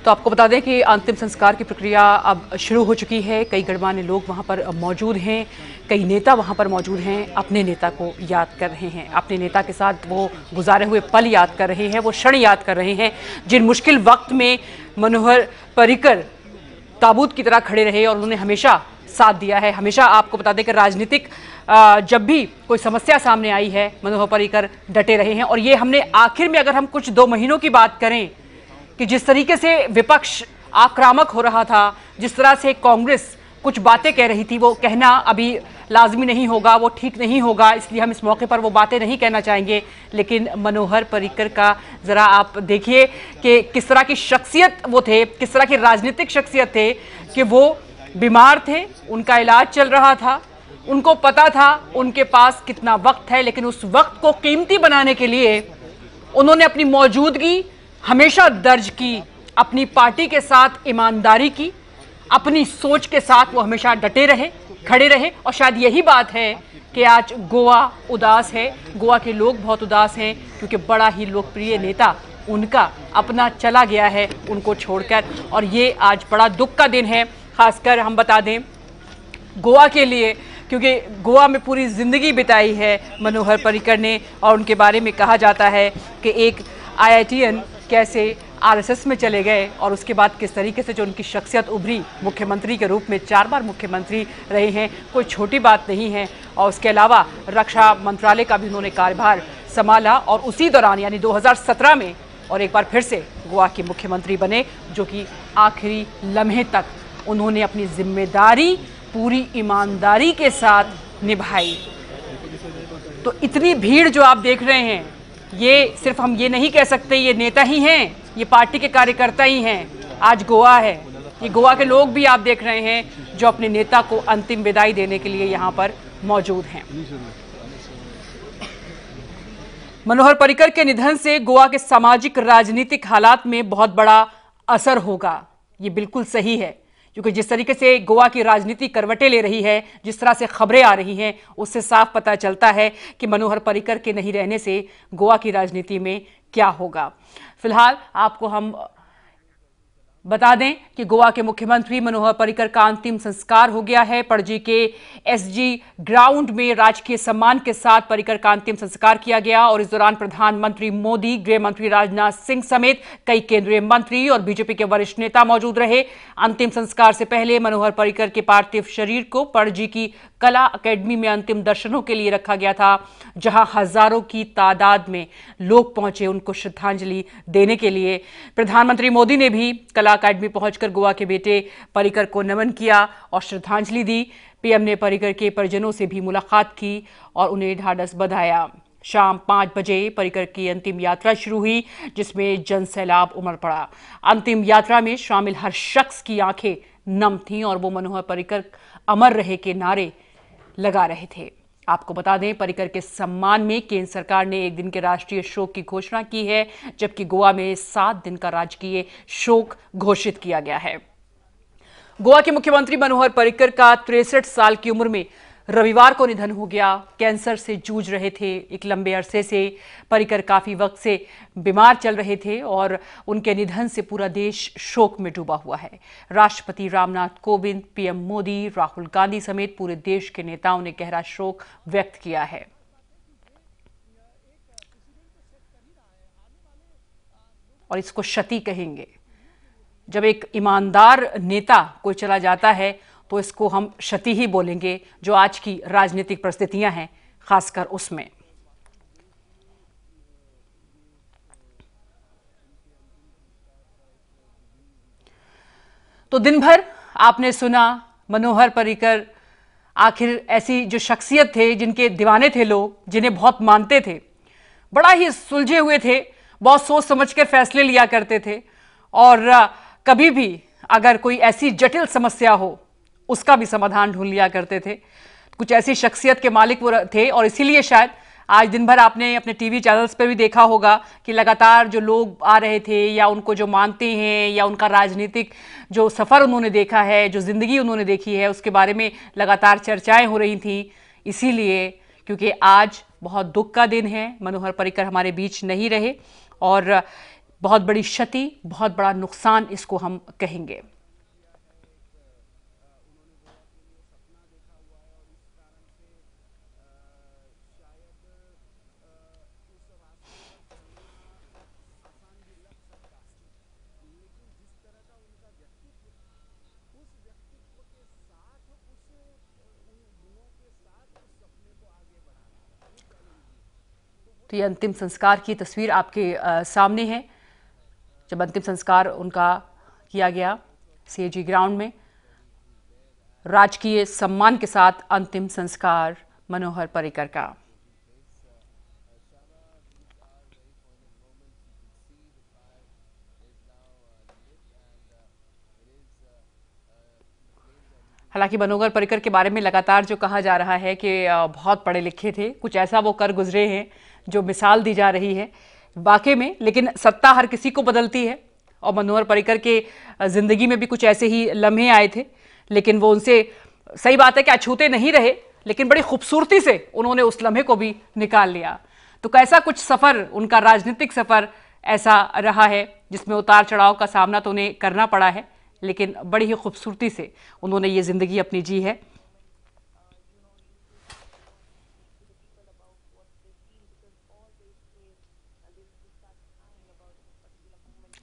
तो आपको बता दें कि अंतिम संस्कार की प्रक्रिया अब शुरू हो चुकी है। कई गणमान्य लोग वहां पर मौजूद हैं, कई नेता वहां पर मौजूद हैं, अपने नेता को याद कर रहे हैं, अपने नेता के साथ वो गुजारे हुए पल याद कर रहे हैं, वो क्षण याद कर रहे हैं जिन मुश्किल वक्त में मनोहर पर्रिकर ताबूत की तरह खड़े रहे और उन्होंने हमेशा साथ दिया है। हमेशा आपको बता दें कि राजनीतिक जब भी कोई समस्या सामने आई है मनोहर पर्रिकर डटे रहे हैं। और ये हमने आखिर में अगर हम कुछ 2 महीनों की बात करें कि जिस तरीके से विपक्ष आक्रामक हो रहा था, जिस तरह से कांग्रेस कुछ बातें कह रही थी, वो कहना अभी लाजमी नहीं होगा, वो ठीक नहीं होगा, इसलिए हम इस मौके पर वो बातें नहीं कहना चाहेंगे। लेकिन मनोहर पर्रिकर का ज़रा आप देखिए कि किस तरह की शख्सियत वो थे, किस तरह की राजनीतिक शख्सियत थे कि वो बीमार थे, उनका इलाज चल रहा था, उनको पता था उनके पास कितना वक्त है, लेकिन उस वक्त को कीमती बनाने के लिए उन्होंने अपनी मौजूदगी हमेशा दर्ज की, अपनी पार्टी के साथ ईमानदारी की, अपनी सोच के साथ वो हमेशा डटे रहे, खड़े रहे। और शायद यही बात है कि आज गोवा उदास है, गोवा के लोग बहुत उदास हैं क्योंकि बड़ा ही लोकप्रिय नेता उनका अपना चला गया है उनको छोड़कर। और ये आज बड़ा दुख का दिन है, खासकर हम बता दें गोवा के लिए, क्योंकि गोवा में पूरी ज़िंदगी बिताई है मनोहर पर्रिकर ने। और उनके बारे में कहा जाता है कि एक IITian कैसे RSS में चले गए और उसके बाद किस तरीके से जो उनकी शख्सियत उभरी, मुख्यमंत्री के रूप में 4 बार मुख्यमंत्री रहे हैं, कोई छोटी बात नहीं है। और उसके अलावा रक्षा मंत्रालय का भी उन्होंने कार्यभार संभाला और उसी दौरान यानी 2017 में और एक बार फिर से गोवा के मुख्यमंत्री बने, जो कि आखिरी लम्हे तक उन्होंने अपनी जिम्मेदारी पूरी ईमानदारी के साथ निभाई। तो इतनी भीड़ जो आप देख रहे हैं, ये सिर्फ हम ये नहीं कह सकते ये नेता ही हैं, ये पार्टी के कार्यकर्ता ही हैं। आज गोवा है, ये गोवा के लोग भी आप देख रहे हैं जो अपने नेता को अंतिम विदाई देने के लिए यहाँ पर मौजूद हैं। मनोहर पर्रिकर के निधन से गोवा के सामाजिक राजनीतिक हालात में बहुत बड़ा असर होगा, ये बिल्कुल सही है, क्योंकि जिस तरीके से गोवा की राजनीति करवटें ले रही है, जिस तरह से खबरें आ रही हैं, उससे साफ पता चलता है कि मनोहर पर्रिकर के नहीं रहने से गोवा की राजनीति में क्या होगा। फिलहाल आपको हम बता दें कि गोवा के मुख्यमंत्री मनोहर पर्रिकर का अंतिम संस्कार हो गया है। पणजी के SG ग्राउंड में राजकीय सम्मान के साथ पर्रिकर का अंतिम संस्कार किया गया और इस दौरान प्रधानमंत्री मोदी, गृह मंत्री राजनाथ सिंह समेत कई केंद्रीय मंत्री और बीजेपी के वरिष्ठ नेता मौजूद रहे। अंतिम संस्कार से पहले मनोहर पर्रिकर के पार्थिव शरीर को पणजी की कला अकेडमी में अंतिम दर्शनों के लिए रखा गया था, जहां हजारों की तादाद में लोग पहुंचे उनको श्रद्धांजलि देने के लिए। प्रधानमंत्री मोदी ने भी कला अकेडमी पहुंचकर गोवा के बेटे पर्रिकर को नमन किया और श्रद्धांजलि दी। PM ने पर्रिकर के परिजनों से भी मुलाकात की और उन्हें ढाढ़स बंधाया। शाम 5 बजे पर्रिकर की अंतिम यात्रा शुरू हुई, जिसमें जनसैलाब उमड़ पड़ा। अंतिम यात्रा में शामिल हर शख्स की आंखें नम थीं और वो मनोहर पर्रिकर अमर रहे के नारे लगा रहे थे। आपको बता दें पर्रिकर के सम्मान में केंद्र सरकार ने 1 दिन के राष्ट्रीय शोक की घोषणा की है, जबकि गोवा में 7 दिन का राजकीय शोक घोषित किया गया है। गोवा के मुख्यमंत्री मनोहर पर्रिकर का 63 साल की उम्र में रविवार को निधन हो गया। कैंसर से जूझ रहे थे एक लंबे अरसे से। पर्रिकर काफी वक्त से बीमार चल रहे थे और उनके निधन से पूरा देश शोक में डूबा हुआ है। राष्ट्रपति रामनाथ कोविंद, PM मोदी, राहुल गांधी समेत पूरे देश के नेताओं ने गहरा शोक व्यक्त किया है। और इसको क्षति कहेंगे। जब एक ईमानदार नेता कोई चला जाता है तो इसको हम क्षति ही बोलेंगे, जो आज की राजनीतिक परिस्थितियां हैं खासकर उसमें। तो दिन भर आपने सुना मनोहर पर्रिकर आखिर ऐसी जो शख्सियत थे, जिनके दीवाने थे लोग, जिन्हें बहुत मानते थे, बड़ा ही सुलझे हुए थे, बहुत सोच समझ कर फैसले लिया करते थे और कभी भी अगर कोई ऐसी जटिल समस्या हो उसका भी समाधान ढूंढ लिया करते थे। कुछ ऐसी शख्सियत के मालिक वो थे और इसीलिए शायद आज दिन भर आपने अपने टीवी चैनल्स पर भी देखा होगा कि लगातार जो लोग आ रहे थे या उनको जो मानते हैं या उनका राजनीतिक जो सफ़र उन्होंने देखा है, जो ज़िंदगी उन्होंने देखी है, उसके बारे में लगातार चर्चाएं हो रही थी। इसीलिए क्योंकि आज बहुत दुख का दिन है, मनोहर पर्रिकर हमारे बीच नहीं रहे और बहुत बड़ी क्षति, बहुत बड़ा नुकसान इसको हम कहेंगे। तो ये अंतिम संस्कार की तस्वीर आपके सामने है, जब अंतिम संस्कार उनका किया गया सीएजी ग्राउंड में। राजकीय सम्मान के साथ अंतिम संस्कार मनोहर पर्रिकर का। हालांकि मनोहर पर्रिकर के बारे में लगातार जो कहा जा रहा है कि बहुत पढ़े लिखे थे, कुछ ऐसा वो कर गुजरे हैं जो मिसाल दी जा रही है वाकई में। लेकिन सत्ता हर किसी को बदलती है और मनोहर पर्रिकर के जिंदगी में भी कुछ ऐसे ही लम्हे आए थे, लेकिन वो उनसे, सही बात है कि अछूते नहीं रहे, लेकिन बड़ी खूबसूरती से उन्होंने उस लम्हे को भी निकाल लिया। तो कैसा कुछ सफर, उनका राजनीतिक सफर ऐसा रहा है जिसमें उतार चढ़ाव का सामना तो उन्हें करना पड़ा है, लेकिन बड़ी ही खूबसूरती से उन्होंने ये जिंदगी अपनी जी है।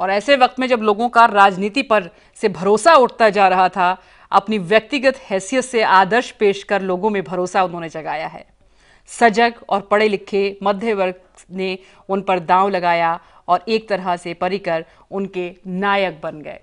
और ऐसे वक्त में जब लोगों का राजनीति पर से भरोसा उठता जा रहा था, अपनी व्यक्तिगत हैसियत से आदर्श पेश कर लोगों में भरोसा उन्होंने जगाया है। सजग और पढ़े लिखे मध्य वर्ग ने उन पर दांव लगाया और एक तरह से पर्रिकर उनके नायक बन गए।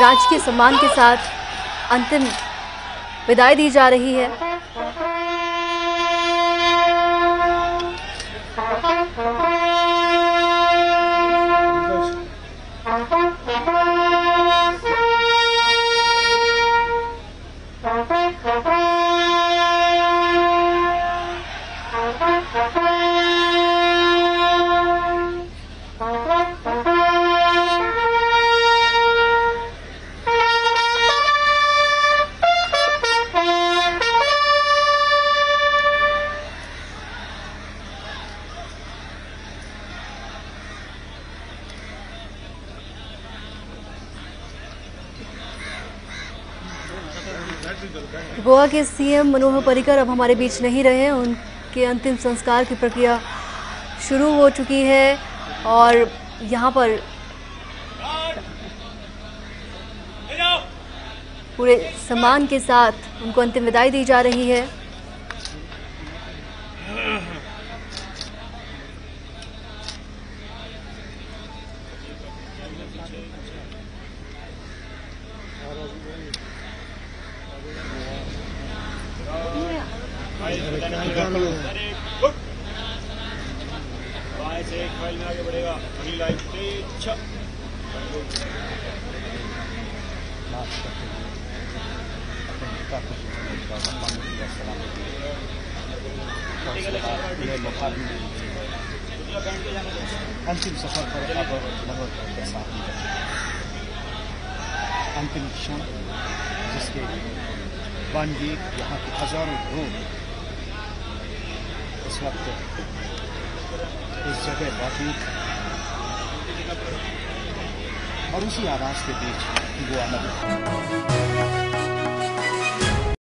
राजकीय सम्मान के साथ अंतिम विदाई दी जा रही है। गोवा के सीएम मनोहर पर्रिकर अब हमारे बीच नहीं रहे। उनके अंतिम संस्कार की प्रक्रिया शुरू हो चुकी है और यहाँ पर पूरे सम्मान के साथ उनको अंतिम विदाई दी जा रही है। से एक फाइल में आगे बढ़ेगा। अगली लाइन तेज अंतिम सफर पर अब मनोहर के साथ अंतिम क्षण, जिसके बानवीर यहाँ के हजारों लोग इस वक्त इस जगह मौजूद और उसी आवाज के बीच गोवा में